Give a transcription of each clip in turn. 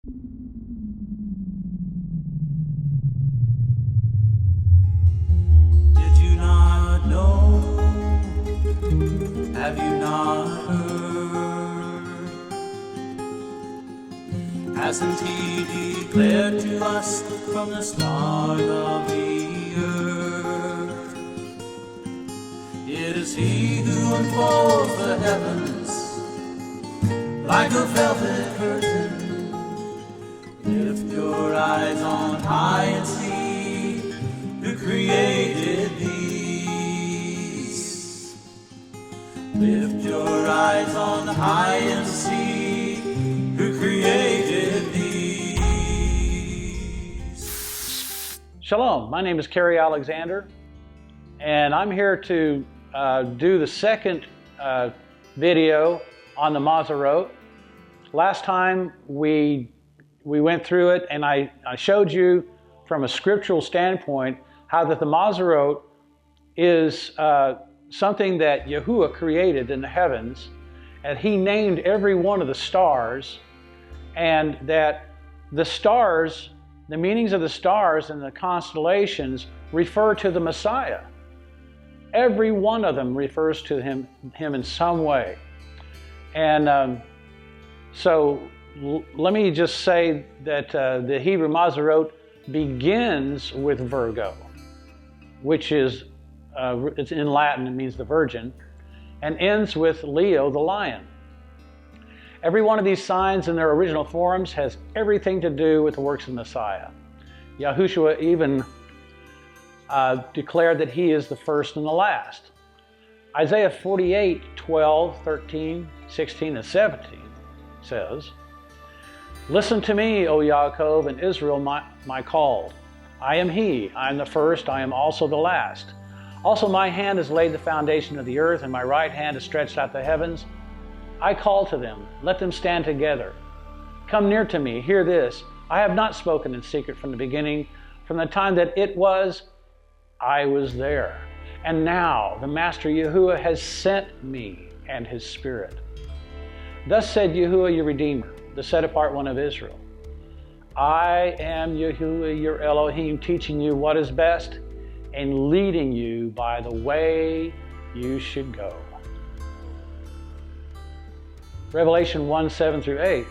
Did you not know? Have you not heard? Hasn't he declared to us from the start of the earth? It is he who unfolds the heavens like a velvet curtain. Lift your eyes on high and see who created these. Lift your eyes on high and see who created these. Shalom, my name is Kerry, Alexandar, and I'm here to do the second video on the Mazarot. Last time we went through it, and I showed you from a scriptural standpoint how that the Mazarot is something that Yahuwah created in the heavens, and he named every one of the stars, and that the stars, the meanings of the stars and the constellations refer to the Messiah. Every one of them refers to him in some way. And so let me just say that the Hebrew Mazarot begins with Virgo, which is, it's in Latin, it means the virgin, and ends with Leo, the lion. Every one of these signs in their original forms has everything to do with the works of the Messiah. Yahushua even declared that he is the first and the last. Isaiah 48, 12, 13, 16, and 17 says, "Listen to me, O Yaakov, and Israel, my called. I am he, I am the first, I am also the last. Also my hand has laid the foundation of the earth, and my right hand has stretched out the heavens. I call to them, let them stand together. Come near to me, hear this. I have not spoken in secret from the beginning, from the time that it was, I was there. And now the Master Yahuwah has sent me and his Spirit. Thus said Yahuwah, your Redeemer, the set-apart one of Israel. I am Yahuwah, your Elohim, teaching you what is best and leading you by the way you should go." Revelation 1, 7 through 8.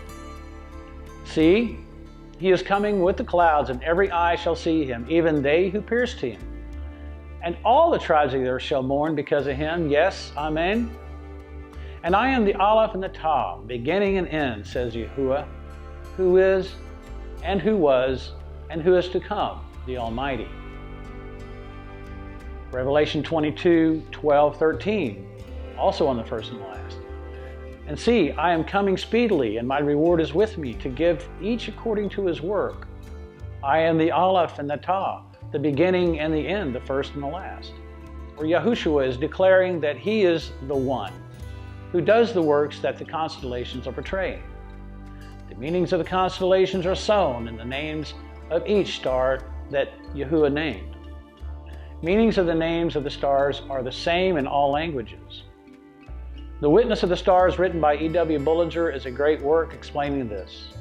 "See, he is coming with the clouds, and every eye shall see him, even they who pierced him. And all the tribes of the earth shall mourn because of him. Yes, Amen. And I am the Aleph and the Tav, beginning and end, says Yahuwah, who is, and who was, and who is to come, the Almighty." Revelation 22, 12, 13, also on the first and last. "And see, I am coming speedily, and my reward is with me, to give each according to his work. I am the Aleph and the Tav, the beginning and the end, the first and the last." Or Yahushua is declaring that he is the one who does the works that the constellations are portraying. The meanings of the constellations are sown in the names of each star that Yahuwah named. Meanings of the names of the stars are the same in all languages. The Witness of the Stars, written by E.W. Bullinger, is a great work explaining this.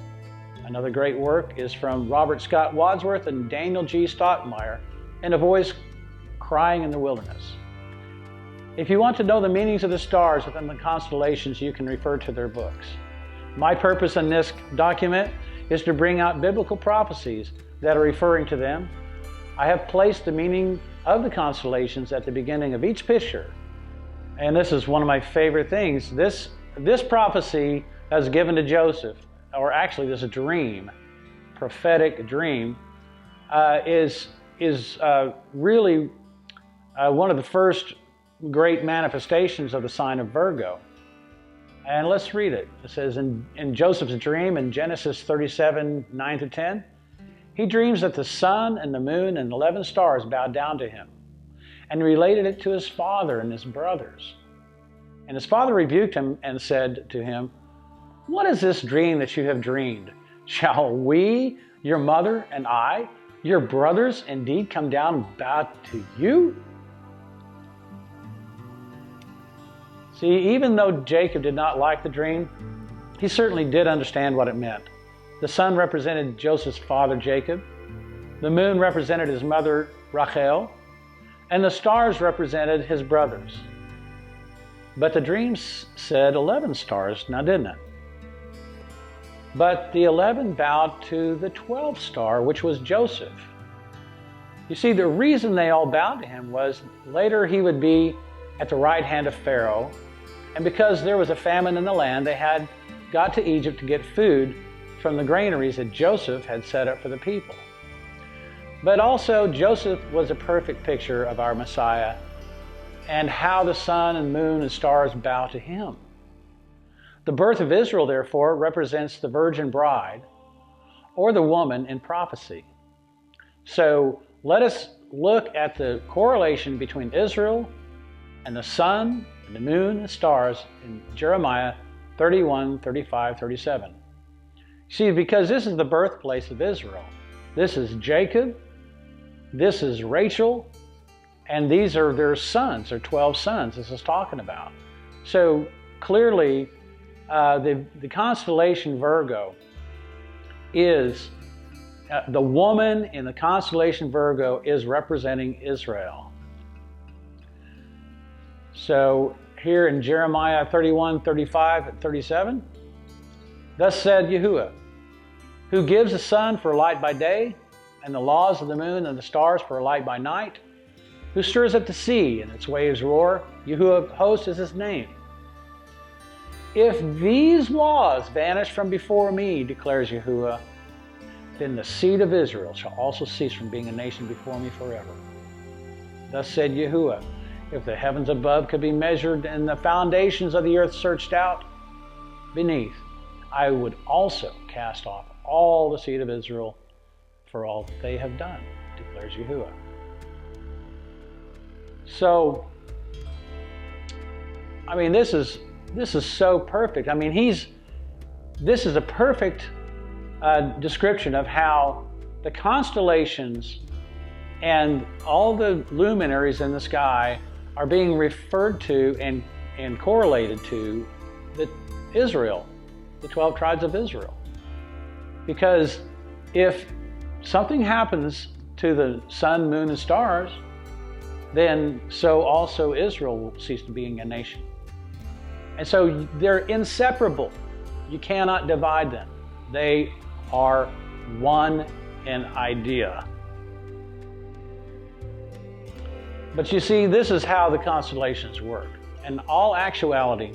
Another great work is from Robert Scott Wadsworth and Daniel G. Stockmeyer, in A Voice Crying in the Wilderness. If you want to know the meanings of the stars within the constellations, you can refer to their books. My purpose in this document is to bring out biblical prophecies that are referring to them. I have placed the meaning of the constellations at the beginning of each picture. And this is one of my favorite things. This prophecy that was given to Joseph, or actually this dream, prophetic dream, is really one of the first great manifestations of the sign of Virgo. And let's read it. It says, in Joseph's dream in Genesis 37, 9 to 10, he dreams that the sun and the moon and 11 stars bowed down to him, and related it to his father and his brothers. And his father rebuked him and said to him, "What is this dream that you have dreamed? Shall we, your mother and I, your brothers, indeed come down and bow to you?" See, even though Jacob did not like the dream, he certainly did understand what it meant. The sun represented Joseph's father Jacob. The moon represented his mother Rachel. And the stars represented his brothers. But the dreams said 11 stars, now didn't it? But the 11 bowed to the 12th star, which was Joseph. You see, the reason they all bowed to him was later he would be at the right hand of Pharaoh. And because there was a famine in the land, they had got to Egypt to get food from the granaries that Joseph had set up for the people. But also, Joseph was a perfect picture of our Messiah and how the sun and moon and stars bow to him. The birth of Israel, therefore, represents the virgin bride or the woman in prophecy. So let us look at the correlation between Israel and the sun and the moon and stars in Jeremiah 31, 35, 37. See, because this is the birthplace of Israel. This is Jacob, this is Rachel, and these are their sons, their 12 sons this is talking about. So clearly, the constellation Virgo is, the woman in the constellation Virgo is representing Israel. So here in Jeremiah 31, 35, and 37, thus said Yahuwah, who gives the sun for a light by day, and the laws of the moon and the stars for a light by night, who stirs up the sea and its waves roar, Yahuwah of hosts is his name. If these laws vanish from before me, declares Yahuwah, then the seed of Israel shall also cease from being a nation before me forever. Thus said Yahuwah, if the heavens above could be measured and the foundations of the earth searched out beneath, I would also cast off all the seed of Israel for all that they have done, declares Yahuwah. So, I mean, this is so perfect. I mean, this is a perfect description of how the constellations and all the luminaries in the sky are being referred to and correlated to Israel, the 12 tribes of Israel. Because if something happens to the sun, moon, and stars, then so also Israel will cease to being a nation. And so they're inseparable. You cannot divide them. They are one in idea. But you see, this is how the constellations work. In all actuality,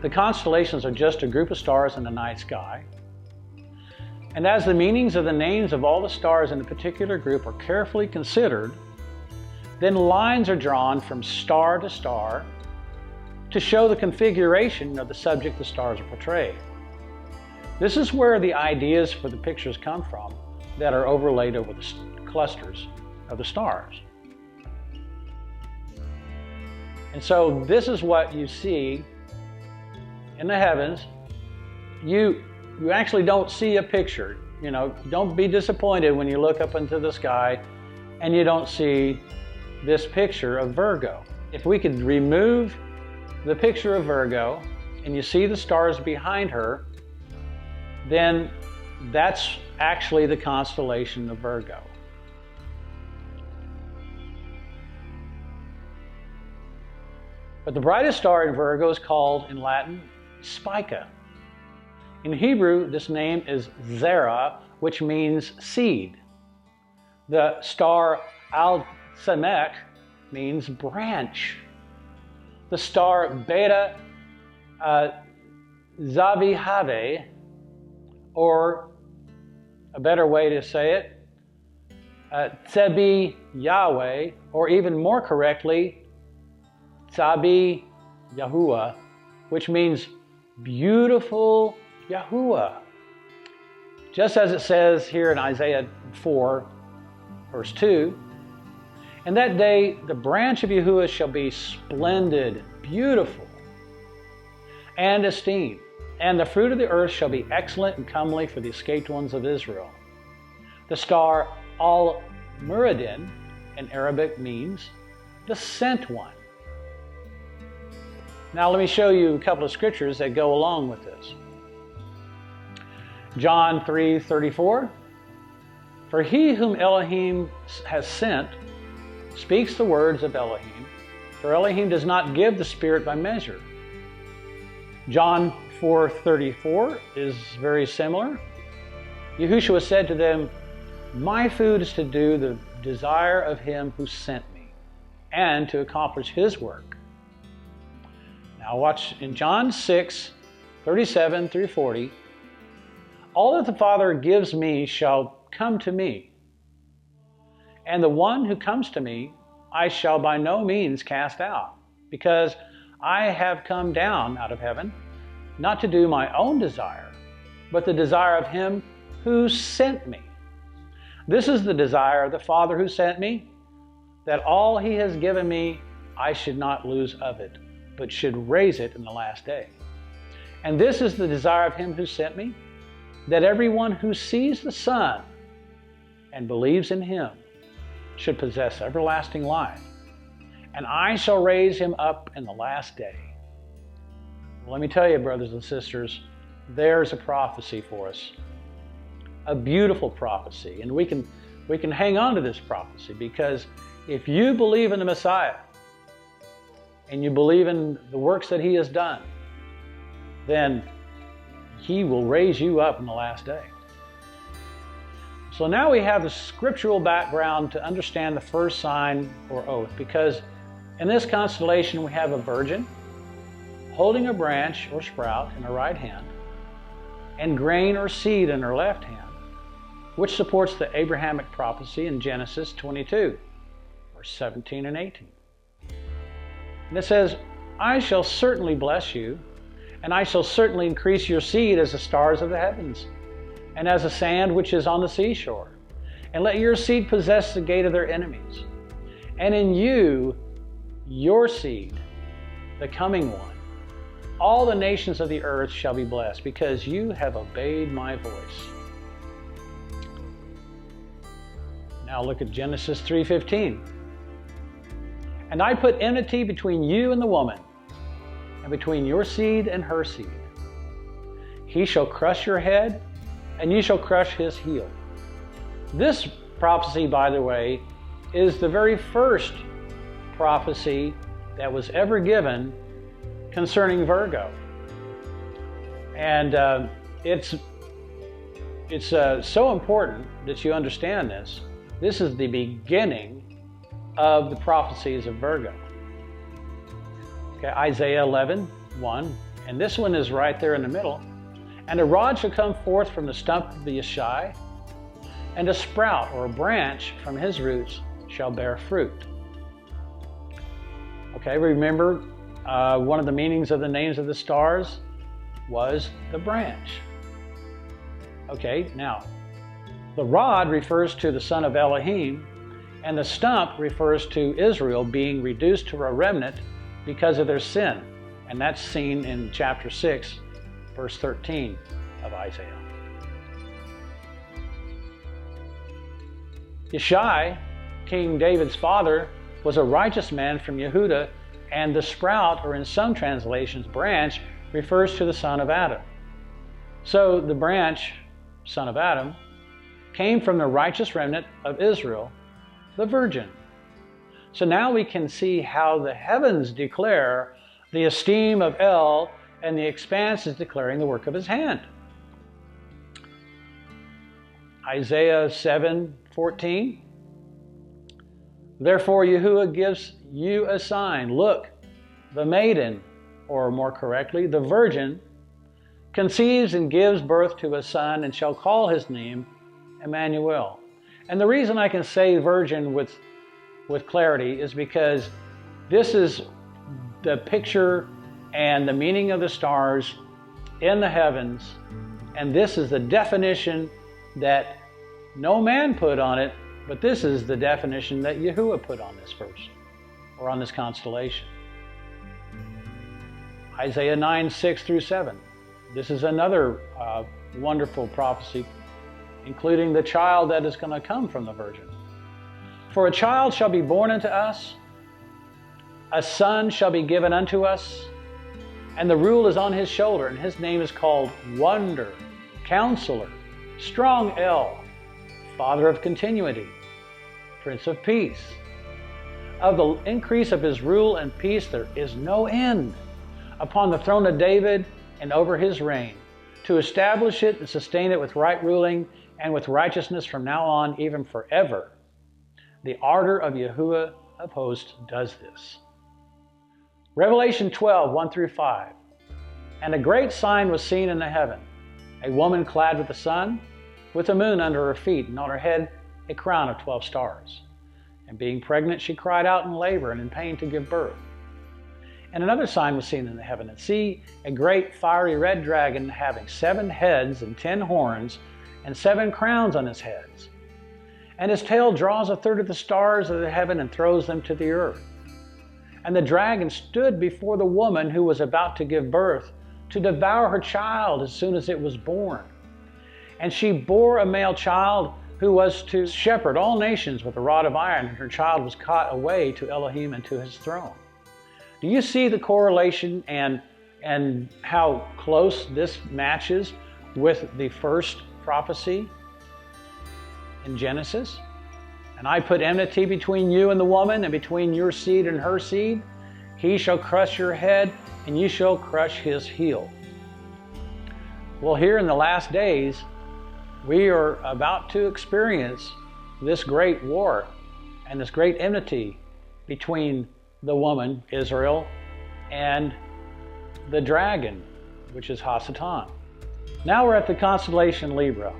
the constellations are just a group of stars in the night sky. And as the meanings of the names of all the stars in a particular group are carefully considered, then lines are drawn from star to star to show the configuration of the subject the stars are portrayed. This is where the ideas for the pictures come from that are overlaid over the clusters of the stars. And so this is what you see in the heavens. You actually don't see a picture. You know, don't be disappointed when you look up into the sky and you don't see this picture of Virgo. If we could remove the picture of Virgo and you see the stars behind her, then that's actually the constellation of Virgo. But the brightest star in Virgo is called in Latin Spica. In Hebrew, this name is Zerah, which means seed. The star Al-Samek means branch. The star Beta Zavihave, or a better way to say it, Tzebi Yahweh, or even more correctly, Tzabi Yahuwah, which means beautiful Yahuwah. Just as it says here in Isaiah 4, verse 2, "In that day the branch of Yahuwah shall be splendid, beautiful, and esteemed, and the fruit of the earth shall be excellent and comely for the escaped ones of Israel." The star Al-Muradin in Arabic means the sent one. Now let me show you a couple of scriptures that go along with this. John 3:34, for he whom Elohim has sent speaks the words of Elohim, for Elohim does not give the Spirit by measure. John 4:34 is very similar. Yahushua said to them, my food is to do the desire of him who sent me and to accomplish his work. Now watch in John 6:37 through 40, all that the Father gives me shall come to me, and the one who comes to me I shall by no means cast out, because I have come down out of heaven, not to do my own desire, but the desire of him who sent me. This is the desire of the Father who sent me, that all he has given me I should not lose of it, but should raise it in the last day. And this is the desire of him who sent me, that everyone who sees the Son and believes in him should possess everlasting life, and I shall raise him up in the last day. Well, let me tell you, brothers and sisters, there's a prophecy for us, a beautiful prophecy, and we can hang on to this prophecy, because if you believe in the Messiah and you believe in the works that he has done, then he will raise you up in the last day. So now we have the scriptural background to understand the first sign or oath, because in this constellation we have a virgin holding a branch or sprout in her right hand and grain or seed in her left hand, which supports the Abrahamic prophecy in Genesis 22, verse 17 and 18. And it says, I shall certainly bless you, and I shall certainly increase your seed as the stars of the heavens, and as the sand which is on the seashore. And let your seed possess the gate of their enemies. And in you, your seed, the coming one, all the nations of the earth shall be blessed, because you have obeyed my voice. Now look at Genesis 3:15. And I put enmity between you and the woman, and between your seed and her seed. He shall crush your head, and you shall crush his heel. This prophecy, by the way, is the very first prophecy that was ever given concerning Virgo. And it's so important that you understand this. This is the beginning of the prophecies of Virgo. Okay, Isaiah 11:1, and this one is right there in the middle. And a rod shall come forth from the stump of the Yeshai, and a sprout or a branch from his roots shall bear fruit. Okay, remember one of the meanings of the names of the stars was the branch. Okay, now the rod refers to the son of Elohim, and the stump refers to Israel being reduced to a remnant because of their sin. And that's seen in chapter 6, verse 13 of Isaiah. Yeshai, King David's father, was a righteous man from Yehudah, and the sprout, or in some translations, branch, refers to the son of Adam. So the branch, son of Adam, came from the righteous remnant of Israel, the virgin. So now we can see how the heavens declare the esteem of El, and the expanse is declaring the work of his hand. Isaiah 7:14. Therefore Yahuwah gives you a sign. Look, the maiden, or more correctly, the virgin, conceives and gives birth to a son, and shall call his name Emmanuel. And the reason I can say virgin with clarity is because this is the picture and the meaning of the stars in the heavens, and this is the definition that no man put on it, but this is the definition that Yahuwah put on this verse, or on this constellation. Isaiah 9:6 through 7. This is another wonderful prophecy, including the child that is going to come from the virgin. For a child shall be born unto us, a son shall be given unto us, and the rule is on his shoulder, and his name is called Wonder, Counselor, Strong El, Father of continuity, Prince of Peace. Of the increase of his rule and peace there is no end upon the throne of David and over his reign, to establish it and sustain it with right ruling and with righteousness from now on, even forever. The ardor of Yahuwah of hosts does this. Revelation 12, 1 through 5. And a great sign was seen in the heaven, a woman clad with the sun, with the moon under her feet, and on her head a crown of 12 stars. And being pregnant, she cried out in labor and in pain to give birth. And another sign was seen in the heaven, and see, a great fiery red dragon having 7 heads and 10 horns, and 7 crowns on his heads. And his tail draws a third of the stars of the heaven and throws them to the earth. And the dragon stood before the woman who was about to give birth, to devour her child as soon as it was born. And she bore a male child who was to shepherd all nations with a rod of iron, and her child was caught away to Elohim and to his throne. Do you see the correlation and how close this matches with the first prophecy in Genesis? And I put enmity between you and the woman, and between your seed and her seed. He shall crush your head, and you shall crush his heel. Well, here in the last days, we are about to experience this great war and this great enmity between the woman, Israel, and the dragon, which is Hasatan. Now we're at the constellation Libra.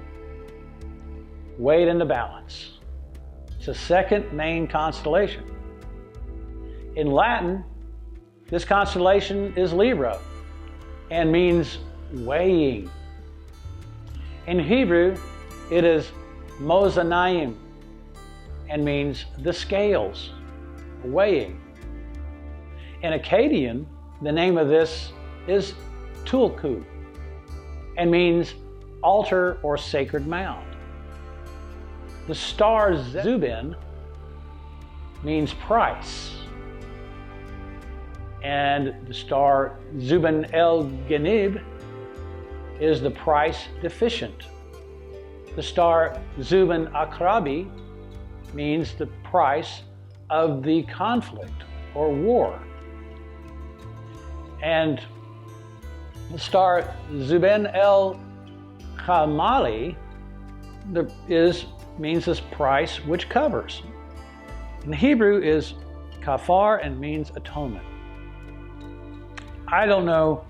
Weighed in the balance. It's the second main constellation. In Latin, this constellation is Libra and means weighing. In Hebrew, it is Mozanaim and means the scales, weighing. In Akkadian, the name of this is Tulku and means altar or sacred mound. The star Zubin means price, and the star Zubin El Ganib is the price deficient. The star Zubin Akrabi means the price of the conflict or war. And the star Zubin El Khamali means this price which covers. In Hebrew is kafar and means atonement. I don't know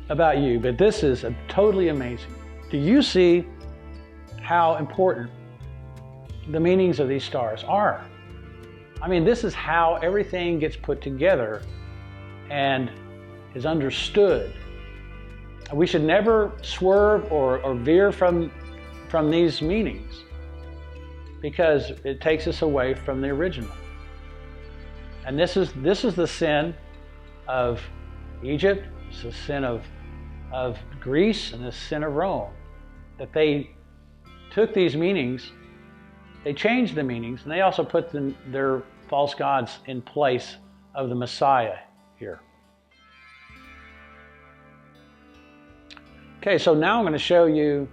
about you, but this is totally amazing. Do you see how important the meanings of these stars are? I mean, this is how everything gets put together and is understood. We should never swerve or veer from these meanings, because it takes us away from the original. And this is the sin of Egypt, it's the sin of Greece, and the sin of Rome, that they took these meanings, they changed the meanings, and they also put their false gods in place of the Messiah here. Okay, so now I'm going to show you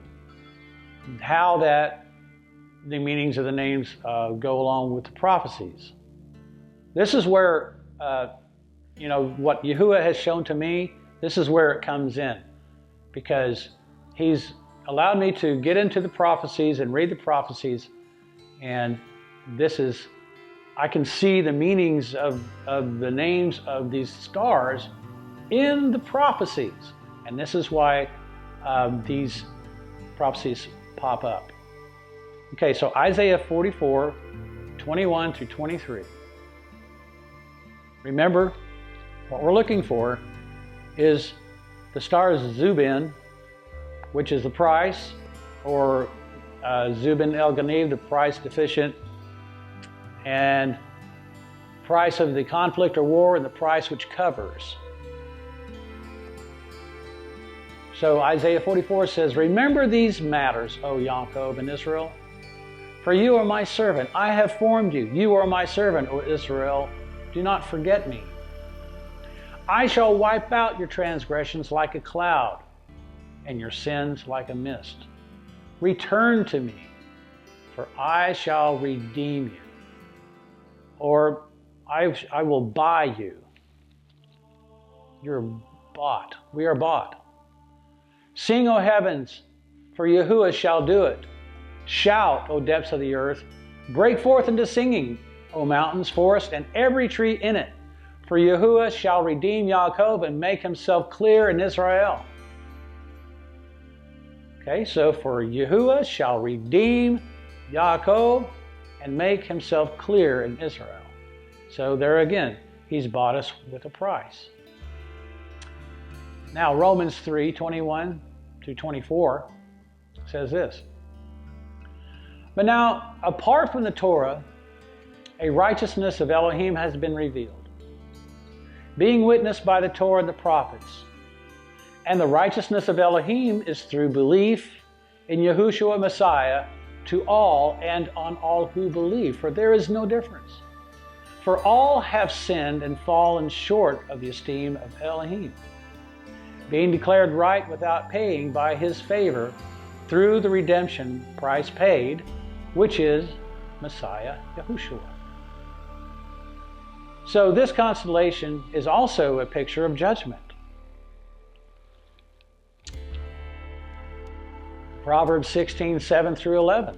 how the meanings of the names go along with the prophecies. This is where, what Yahuwah has shown to me, this is where it comes in, because He's allowed me to get into the prophecies and read the prophecies, and I can see the meanings of the names of these stars in the prophecies, and this is why these prophecies pop up. Okay, so Isaiah 44, 21 through 23. Remember, what we're looking for is the star Zubin, which is the price, or Zubin El Ganiv, the price deficient, and price of the conflict or war, and the price which covers. So Isaiah 44 says, "Remember these matters, O Yaakov and Israel, for you are my servant. I have formed you. You are my servant, O Israel. Do not forget me. I shall wipe out your transgressions like a cloud, and your sins like a mist. Return to me, for I shall redeem you. Or I will buy you. You're bought. We are bought. Sing, O heavens, for Yahuwah shall do it. Shout, O depths of the earth. Break forth into singing, O mountains, forest, and every tree in it. For Yahuwah shall redeem Yaakov and make himself clear in Israel. Okay, so for Yahuwah shall redeem Yaakov and make himself clear in Israel. So there again, he's bought us with a price. Now Romans 3:21 to 24 says this. But now, apart from the Torah, a righteousness of Elohim has been revealed, being witnessed by the Torah and the prophets. And the righteousness of Elohim is through belief in Yahushua Messiah to all and on all who believe, for there is no difference. For all have sinned and fallen short of the esteem of Elohim, being declared right without paying by his favor through the redemption price paid, which is Messiah Yahushua. So this constellation is also a picture of judgment. Proverbs 16:7 through 11.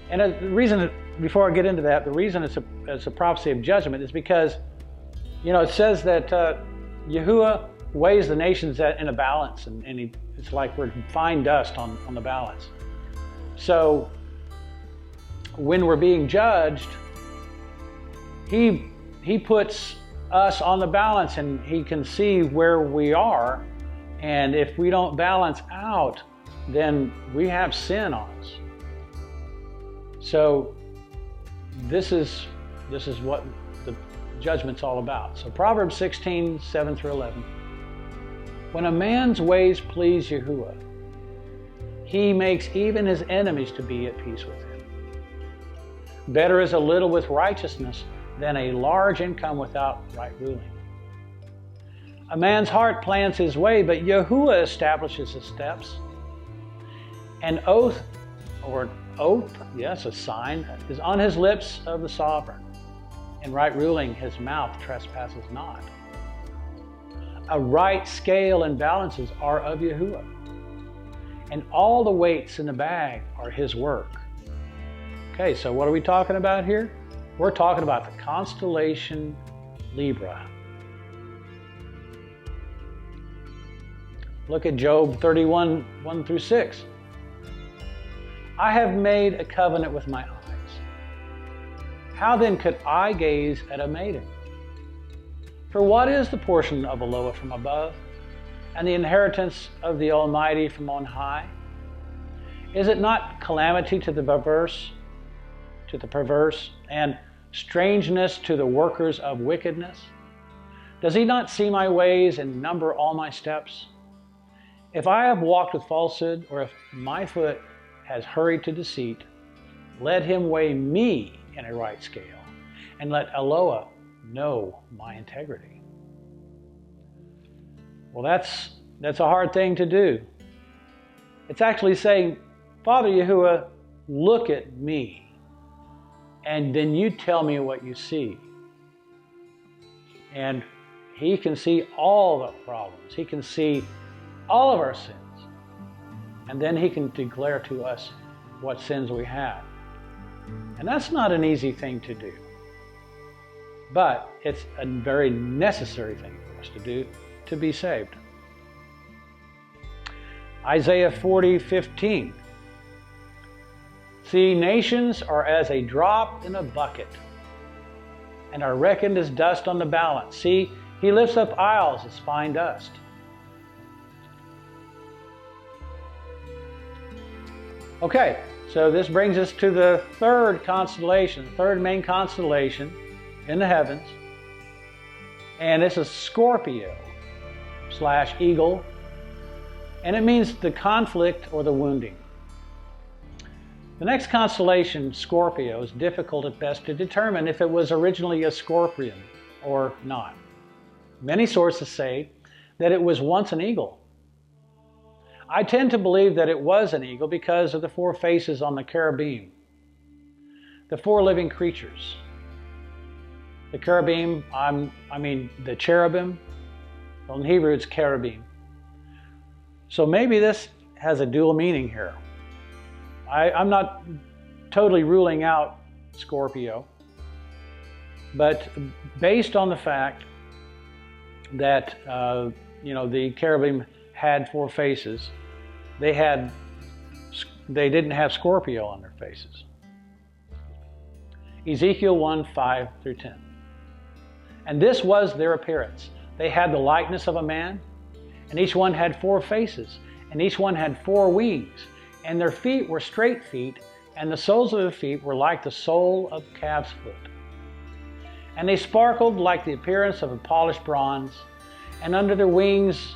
And the reason, before I get into that, the reason it's a prophecy of judgment is because, it says that Yahuwah weighs the nations in a balance, and it's like we're fine dust on the balance. So when we're being judged, he puts us on the balance, and he can see where we are, and if we don't balance out, then we have sin on us. So this is what the judgment's all about. So Proverbs 16:7 through 11. When a man's ways please Yahuwah, he makes even his enemies to be at peace with him. Better is a little with righteousness than a large income without right ruling. A man's heart plans his way, but Yahuwah establishes his steps. An oath, a sign, is on his lips of the sovereign. In right ruling, his mouth trespasses not. A right scale and balances are of Yahuwah, and all the weights in the bag are his work. Okay, so what are we talking about here? We're talking about the constellation Libra. Look at Job 31:1 through 6. I have made a covenant with my eyes. How then could I gaze at a maiden? For what is the portion of Eloah from above, and the inheritance of the Almighty from on high? Is it not calamity to the perverse, and strangeness to the workers of wickedness? Does he not see my ways and number all my steps? If I have walked with falsehood, or if my foot has hurried to deceit, let him weigh me in a right scale, and let Eloah know my integrity. Well, that's a hard thing to do. It's actually saying, Father Yahuwah, look at me, and then you tell me what you see. And he can see all the problems. He can see all of our sins. And then he can declare to us what sins we have. And that's not an easy thing to do. But it's a very necessary thing for us to do to be saved. Isaiah 40:15. See, nations are as a drop in a bucket, and are reckoned as dust on the balance. See, he lifts up isles as fine dust. Okay, so this brings us to the third constellation, the third main constellation in the heavens. And this is Scorpio / eagle. And it means the conflict or the wounding. The next constellation, Scorpio, is difficult at best to determine if it was originally a scorpion or not. Many sources say that it was once an eagle, I tend to believe that it was an eagle because of the 4 faces on the cherubim, the 4 living creatures. The cherubim, the cherubim, well, in Hebrew it's cherubim. So maybe this has a dual meaning here. I'm not totally ruling out Scorpio, but based on the fact that the cherubim had 4 faces, they didn't have Scorpio on their faces. Ezekiel 1:5 through 10. And this was their appearance. They had the likeness of a man, and each one had 4 faces, and each one had 4 wings, and their feet were straight feet, and the soles of their feet were like the sole of calf's foot. And they sparkled like the appearance of a polished bronze, and under their wings,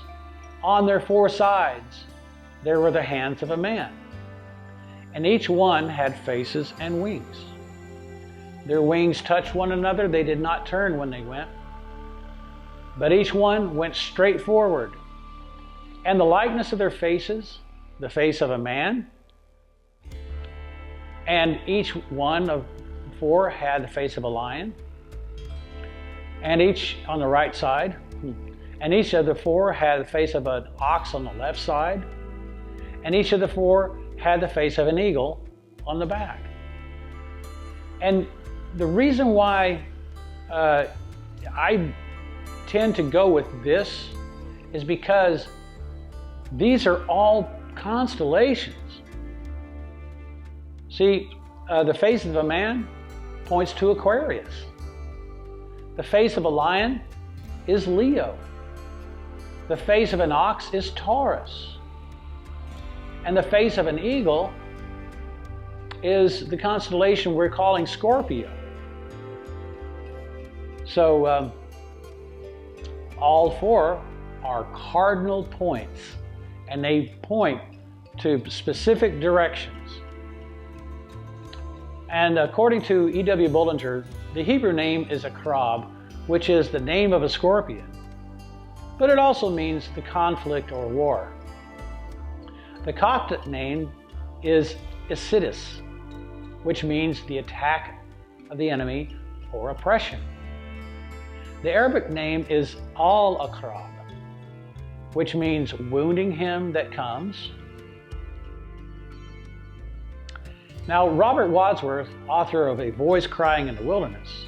on their 4 sides, there were the hands of a man. And each one had faces and wings. Their wings touched one another. They did not turn when they went, but each one went straight forward. And the likeness of their faces, the face of a man, and each one of 4 had the face of a lion, and each on the right side, and each of the 4 had the face of an ox on the left side, and each of the 4 had the face of an eagle on the back. And the reason why I tend to go with this is because these are all constellations. See, the face of a man points to Aquarius. The face of a lion is Leo. The face of an ox is Taurus. And the face of an eagle is the constellation we're calling Scorpio. So all 4 are cardinal points, and they point to specific directions. And according to E.W. Bullinger, the Hebrew name is Akrab, which is the name of a scorpion, but it also means the conflict or war. The Coptic name is Isidis, which means the attack of the enemy or oppression. The Arabic name is Al-Akrab, which means wounding him that comes. Now, Robert Wadsworth, author of A Voice Crying in the Wilderness,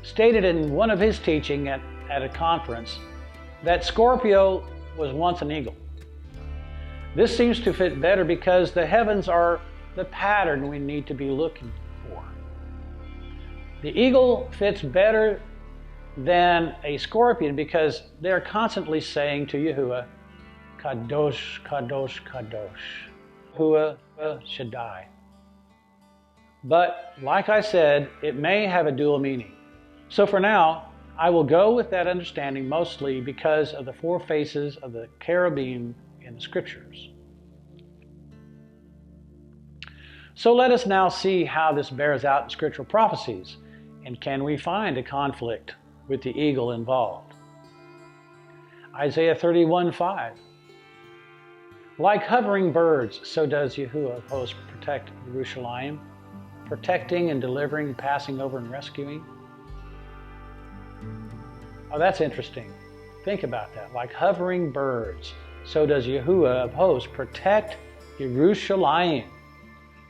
stated in one of his teaching at a conference that Scorpio was once an eagle. This seems to fit better because the heavens are the pattern we need to be looking for. The eagle fits better than a scorpion because they're constantly saying to Yahuwah, Kadosh, Kadosh, Kadosh, Yahuwah Shaddai. But like I said, it may have a dual meaning. So for now, I will go with that understanding mostly because of the 4 faces of the cherubim in the scriptures. So let us now see how this bears out in scriptural prophecies, and can we find a conflict with the eagle involved? Isaiah 31:5. Like hovering birds, so does Yahuwah of hosts protect Jerusalem, protecting and delivering, passing over and rescuing. Oh, that's interesting. Think about that. Like hovering birds, so does Yahuwah of hosts protect Jerusalem,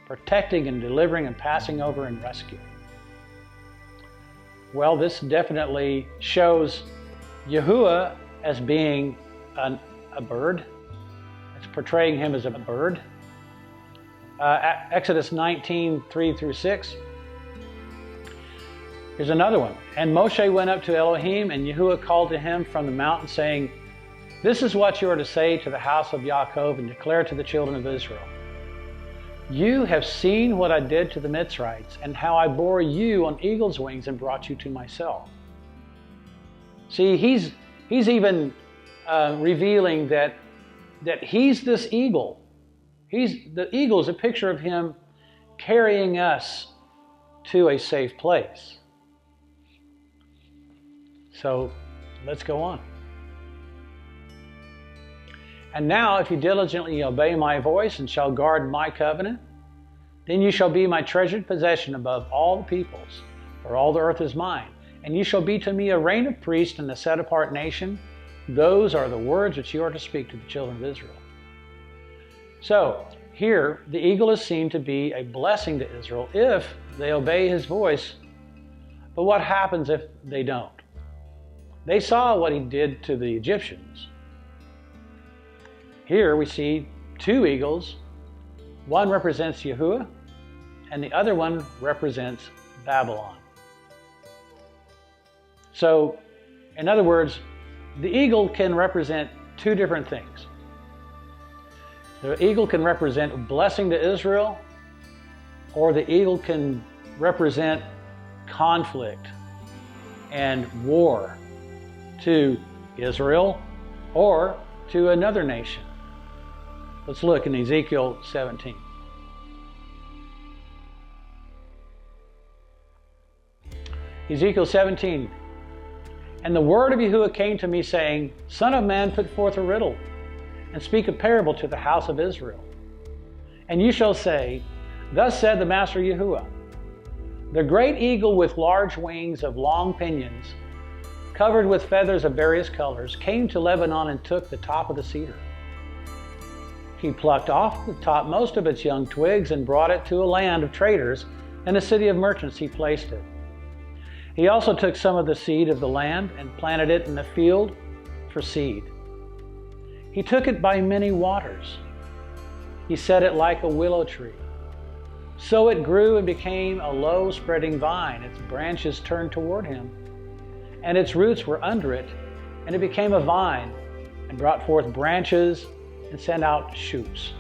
protecting and delivering and passing over and rescuing. Well, this definitely shows Yahuwah as being a bird. It's portraying him as a bird. Exodus 19:3-6. Here's another one. And Moshe went up to Elohim, and Yahuwah called to him from the mountain, saying, This is what you are to say to the house of Yaakov, and declare to the children of Israel. You have seen what I did to the Mitzrites, and how I bore you on eagle's wings and brought you to myself. See, he's even revealing that he's this eagle. The eagle is a picture of him carrying us to a safe place. So let's go on. And now if you diligently obey my voice and shall guard my covenant, then you shall be my treasured possession above all the peoples, for all the earth is mine. And you shall be to me a reign of priests and a set-apart nation. Those are the words which you are to speak to the children of Israel. So, here, the eagle is seen to be a blessing to Israel if they obey his voice. But what happens if they don't? They saw what he did to the Egyptians. Here we see two eagles. One represents Yahuwah, and the other one represents Babylon. So, in other words, the eagle can represent two different things. The eagle can represent a blessing to Israel, or the eagle can represent conflict and war to Israel or to another nation. Let's look in Ezekiel 17. Ezekiel 17. And the word of Yahuwah came to me, saying, Son of man, put forth a riddle, and speak a parable to the house of Israel. And you shall say, Thus said the Master Yahuwah, the great eagle with large wings of long pinions, covered with feathers of various colors, came to Lebanon and took the top of the cedar. He plucked off the topmost of its young twigs and brought it to a land of traders, and a city of merchants he placed it. He also took some of the seed of the land and planted it in the field for seed. He took it by many waters. He set it like a willow tree. So it grew and became a low spreading vine. Its branches turned toward him, and its roots were under it, and it became a vine and brought forth branches and sent out shoots.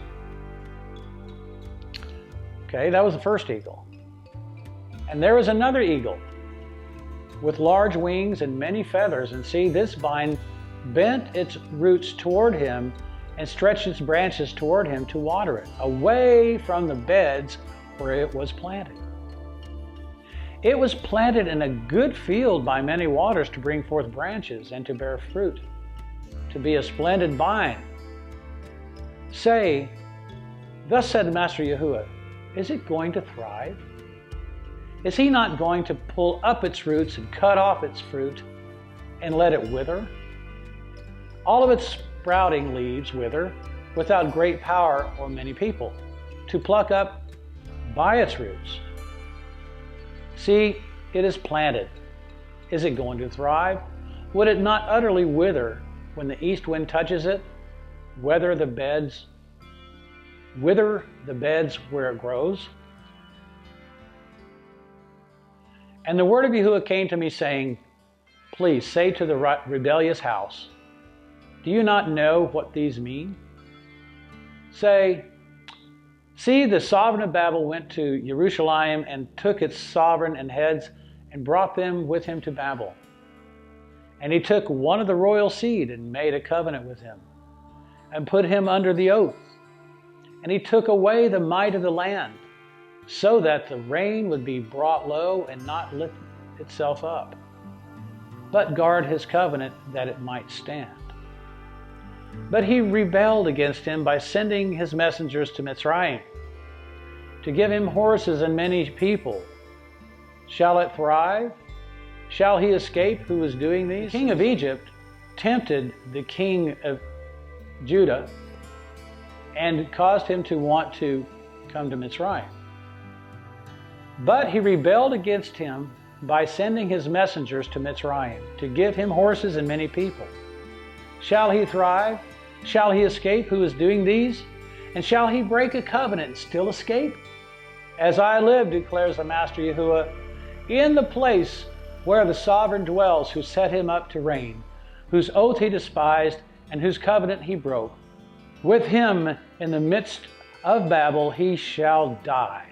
Okay, that was the first eagle. And there was another eagle with large wings and many feathers. And see, this vine bent its roots toward him and stretched its branches toward him to water it, away from the beds where it was planted. It was planted in a good field by many waters to bring forth branches and to bear fruit, to be a splendid vine. Say, Thus said the Master Yahuwah, is it going to thrive? Is he not going to pull up its roots and cut off its fruit and let it wither? All of its sprouting leaves wither without great power or many people to pluck up by its roots. See, it is planted. Is it going to thrive? Would it not utterly wither when the east wind touches it? Wither the beds where it grows? And the word of Yahuwah came to me, saying, Please say to the rebellious house, Do you not know what these mean? Say, See, the sovereign of Babel went to Jerusalem and took its sovereign and heads and brought them with him to Babel. And he took one of the royal seed and made a covenant with him and put him under the oath. And he took away the might of the land, so that the rain would be brought low and not lift itself up, but guard his covenant that it might stand. But he rebelled against him by sending his messengers to Mitzrayim, to give him horses and many people. Shall it thrive? Shall he escape who is doing these? The king of Egypt tempted the king of Judah and caused him to want to come to Mitzrayim. But he rebelled against him by sending his messengers to Mitzrayim to give him horses and many people. Shall he thrive? Shall he escape who is doing these? And shall he break a covenant and still escape? As I live, declares the Master Yahuwah, in the place where the sovereign dwells, who set him up to reign, whose oath he despised and whose covenant he broke, with him in the midst of Babel he shall die.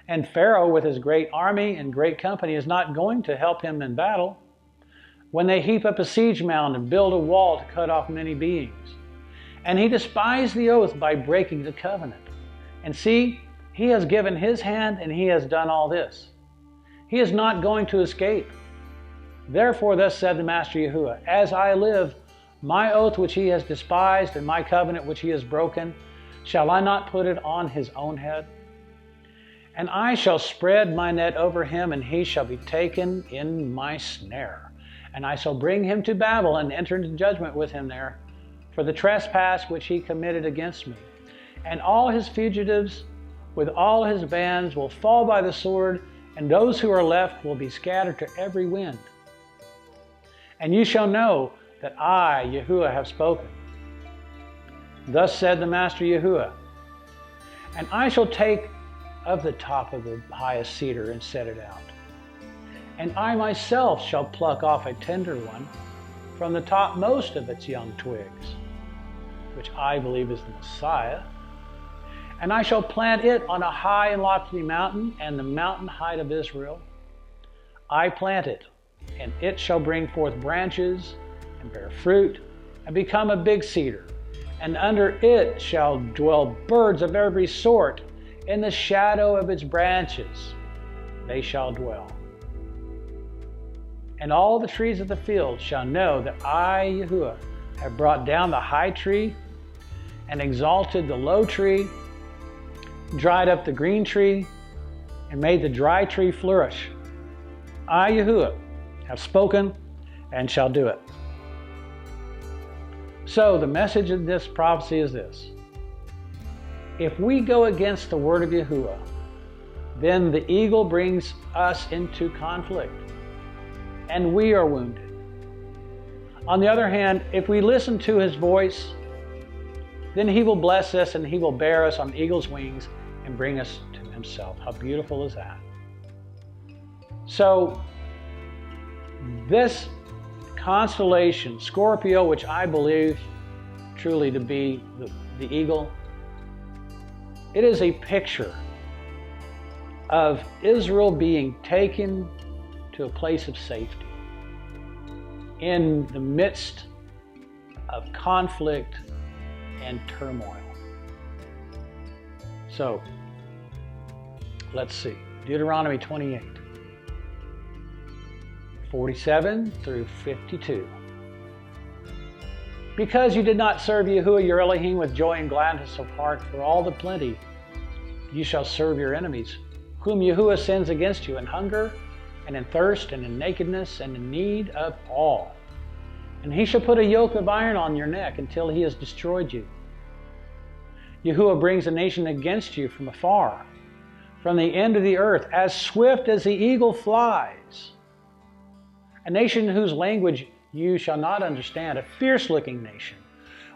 And Pharaoh with his great army and great company is not going to help him in battle when they heap up a siege mound and build a wall to cut off many beings. And he despised the oath by breaking the covenant. And see, he has given his hand and he has done all this. He is not going to escape. Therefore, thus said the Master Yahuwah, as I live, My oath which he has despised, and my covenant which he has broken, shall I not put it on his own head? And I shall spread my net over him, and he shall be taken in my snare. And I shall bring him to Babel, and enter into judgment with him there, for the trespass which he committed against me. And all his fugitives with all his bands will fall by the sword, and those who are left will be scattered to every wind. And you shall know that I, Yahuwah, have spoken. Thus said the Master Yahuwah, and I shall take of the top of the highest cedar and set it out. And I myself shall pluck off a tender one from the topmost of its young twigs, which I believe is the Messiah. And I shall plant it on a high and lofty mountain, and the mountain height of Israel. I plant it, and it shall bring forth branches and bear fruit, and become a big cedar. And under it shall dwell birds of every sort. In the shadow of its branches they shall dwell. And all the trees of the field shall know that I, Yahuwah, have brought down the high tree, and exalted the low tree, dried up the green tree, and made the dry tree flourish. I, Yahuwah, have spoken and shall do it. So the message of this prophecy is this. If we go against the word of Yahuwah, then the eagle brings us into conflict, and we are wounded. On the other hand, if we listen to his voice, then he will bless us, and he will bear us on eagle's wings and bring us to himself. How beautiful is that? So this constellation, Scorpio, which I believe truly to be the eagle, it is a picture of Israel being taken to a place of safety in the midst of conflict and turmoil. So, let's see. Deuteronomy 28, 47 through 52. Because you did not serve Yahuwah your Elohim with joy and gladness of heart for all the plenty, you shall serve your enemies, whom Yahuwah sends against you in hunger and in thirst and in nakedness and in need of all. And he shall put a yoke of iron on your neck until he has destroyed you. Yahuwah brings a nation against you from afar, from the end of the earth, as swift as the eagle flies. A nation whose language you shall not understand, a fierce-looking nation,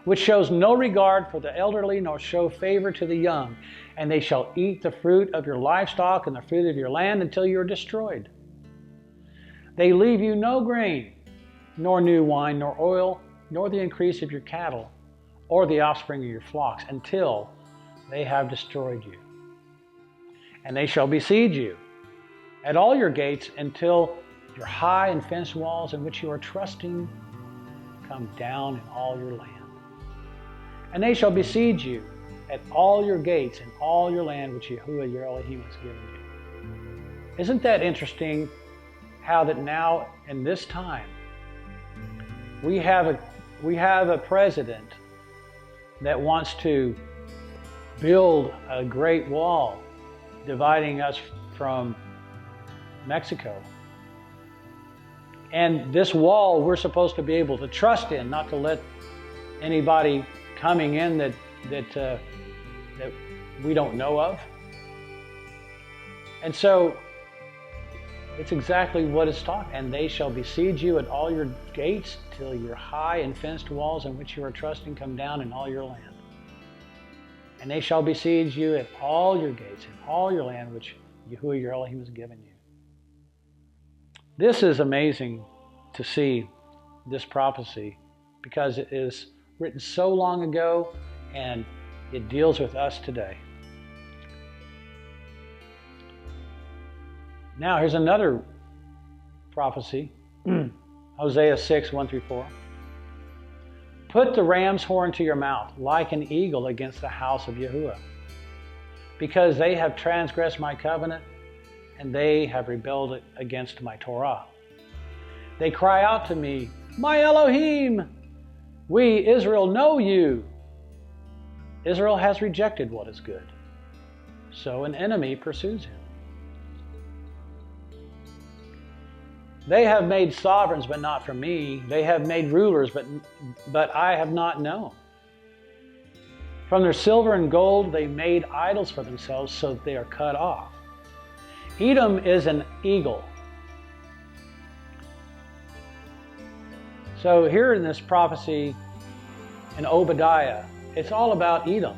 which shows no regard for the elderly, nor show favor to the young. And they shall eat the fruit of your livestock and the fruit of your land until you are destroyed. They leave you no grain, nor new wine, nor oil, nor the increase of your cattle, or the offspring of your flocks, until they have destroyed you. And they shall besiege you at all your gates until your high and fenced walls in which you are trusting come down in all your land. And they shall besiege you at all your gates and all your land which Yahuwah your Elohim has given you. Isn't that interesting how that now in this time we have a president that wants to build a great wall dividing us from Mexico. And this wall we're supposed to be able to trust in, not to let anybody coming in that we don't know of. And so it's exactly what it's taught. And they shall besiege you at all your gates till your high and fenced walls in which you are trusting come down in all your land. And they shall besiege you at all your gates and all your land which Yahuwah your Elohim has given you. This is amazing to see this prophecy because it is written so long ago and it deals with us today. Now here's another prophecy, Hosea 6, 1 through 4. Put the ram's horn to your mouth like an eagle against the house of Yahuwah, because they have transgressed my covenant and they have rebelled against my Torah. They cry out to me, my Elohim, We, Israel, know you. Israel has rejected what is good, so an enemy pursues him. They have made sovereigns, but not for me. They have made rulers, but I have not known. From their silver and gold they made idols for themselves, so that they are cut off. Edom is an eagle. So here in this prophecy in Obadiah, it's all about Edom.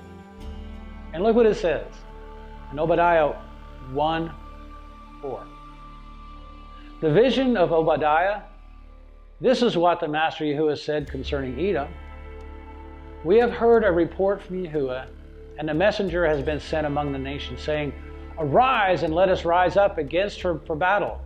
And look what it says in Obadiah 1:4. The vision of Obadiah, this is what the Master Yahuwah said concerning Edom. We have heard a report from Yahuwah, and a messenger has been sent among the nations, saying, Arise and let us rise up against her for battle.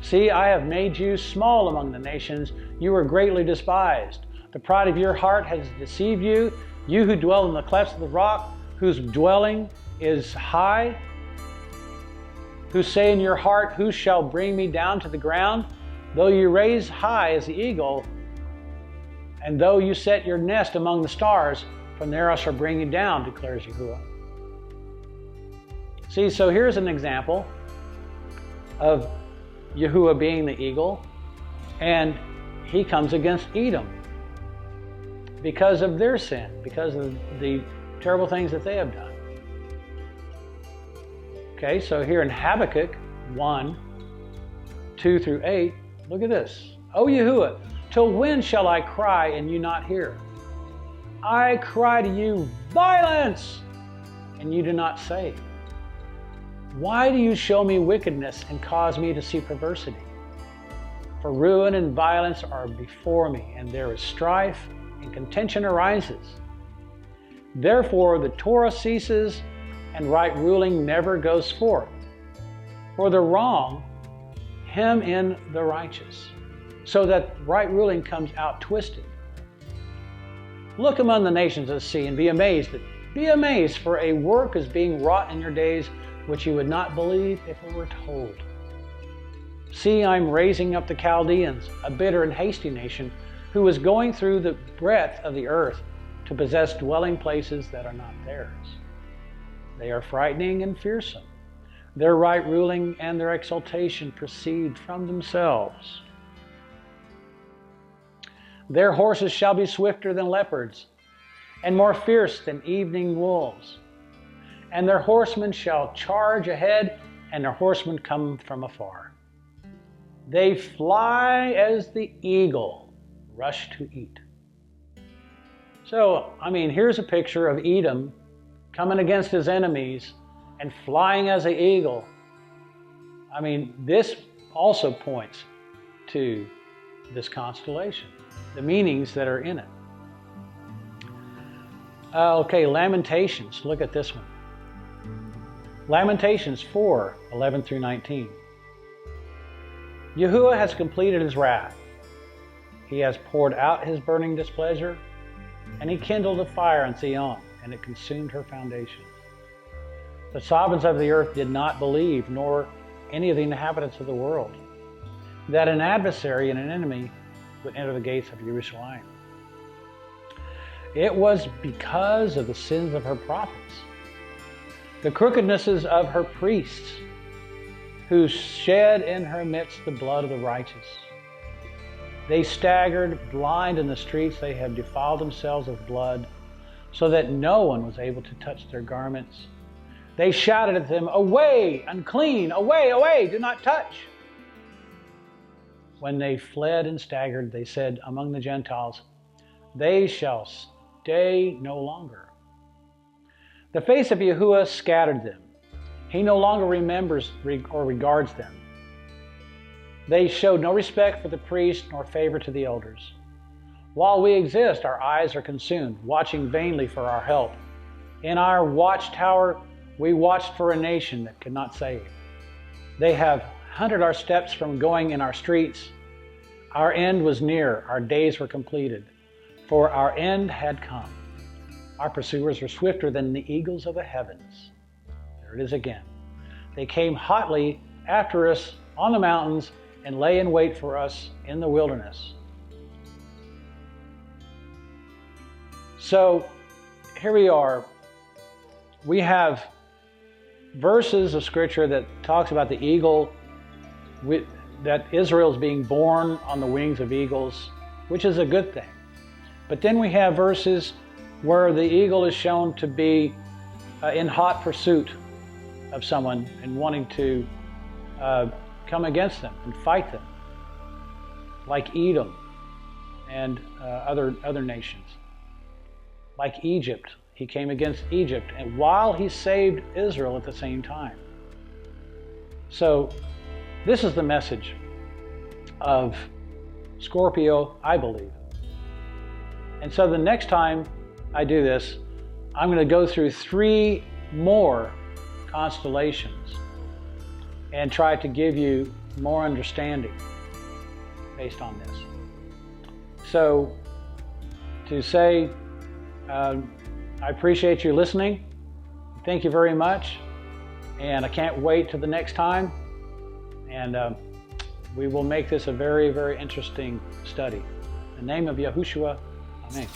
See, I have made you small among the nations. You were greatly despised. The pride of your heart has deceived you. You who dwell in the clefts of the rock, whose dwelling is high, who say in your heart, Who shall bring me down to the ground? Though you raise high as the eagle, and though you set your nest among the stars, from there I shall bring you down, declares Yahuwah. See, so here's an example of Yahuwah being the eagle, and he comes against Edom because of their sin, because of the terrible things that they have done. Okay, so here in Habakkuk 1:2-8, look at this. O Yahuwah, till when shall I cry and you not hear? I cry to you, violence, and you do not save. Why do you show me wickedness and cause me to see perversity? For ruin and violence are before me, and there is strife and contention arises. Therefore the Torah ceases, and right ruling never goes forth. For the wrong hem in the righteous, so that right ruling comes out twisted. Look among the nations of the sea and be amazed. Be amazed, for a work is being wrought in your days, which you would not believe if it were told. See, I'm raising up the Chaldeans, a bitter and hasty nation, who is going through the breadth of the earth to possess dwelling places that are not theirs. They are frightening and fearsome. Their right ruling and their exaltation proceed from themselves. Their horses shall be swifter than leopards, and more fierce than evening wolves. And their horsemen shall charge ahead, and their horsemen come from afar. They fly as the eagle, rush to eat. So, here's a picture of Edom coming against his enemies and flying as an eagle. This also points to this constellation, the meanings that are in it. Okay, Lamentations. Look at this one. Lamentations 4:11-19. Yahuwah has completed his wrath. He has poured out his burning displeasure, and he kindled a fire in Zion, and it consumed her foundations. The sovereigns of the earth did not believe, nor any of the inhabitants of the world, that an adversary and an enemy would enter the gates of Jerusalem. It was because of the sins of her prophets, the crookednesses of her priests, who shed in her midst the blood of the righteous. They staggered blind in the streets. They have defiled themselves with blood, so that no one was able to touch their garments. They shouted at them, Away, unclean, away, away, do not touch. When they fled and staggered, they said among the Gentiles, They shall stay no longer. The face of Yahuwah scattered them. He no longer remembers or regards them. They showed no respect for the priest nor favor to the elders. While we exist, our eyes are consumed, watching vainly for our help. In our watchtower, we watched for a nation that could not save. They have hunted our steps from going in our streets. Our end was near, our days were completed, for our end had come. Our pursuers were swifter than the eagles of the heavens. There it is again. They came hotly after us on the mountains and lay in wait for us in the wilderness. So here we are. We have verses of scripture that talks about the eagle, that Israel's being born on the wings of eagles, which is a good thing. But then we have verses where the eagle is shown to be in hot pursuit of someone and wanting to come against them and fight them, like Edom and other nations, like Egypt. He came against Egypt, and while he saved Israel at the same time. So this is the message of Scorpio, I believe. And so the next time I do this, I'm going to go through 3 more constellations and try to give you more understanding based on this. So to say, I appreciate you listening. Thank you very much. And I can't wait till the next time. And we will make this a very, very interesting study. In the name of Yahushua, Amen.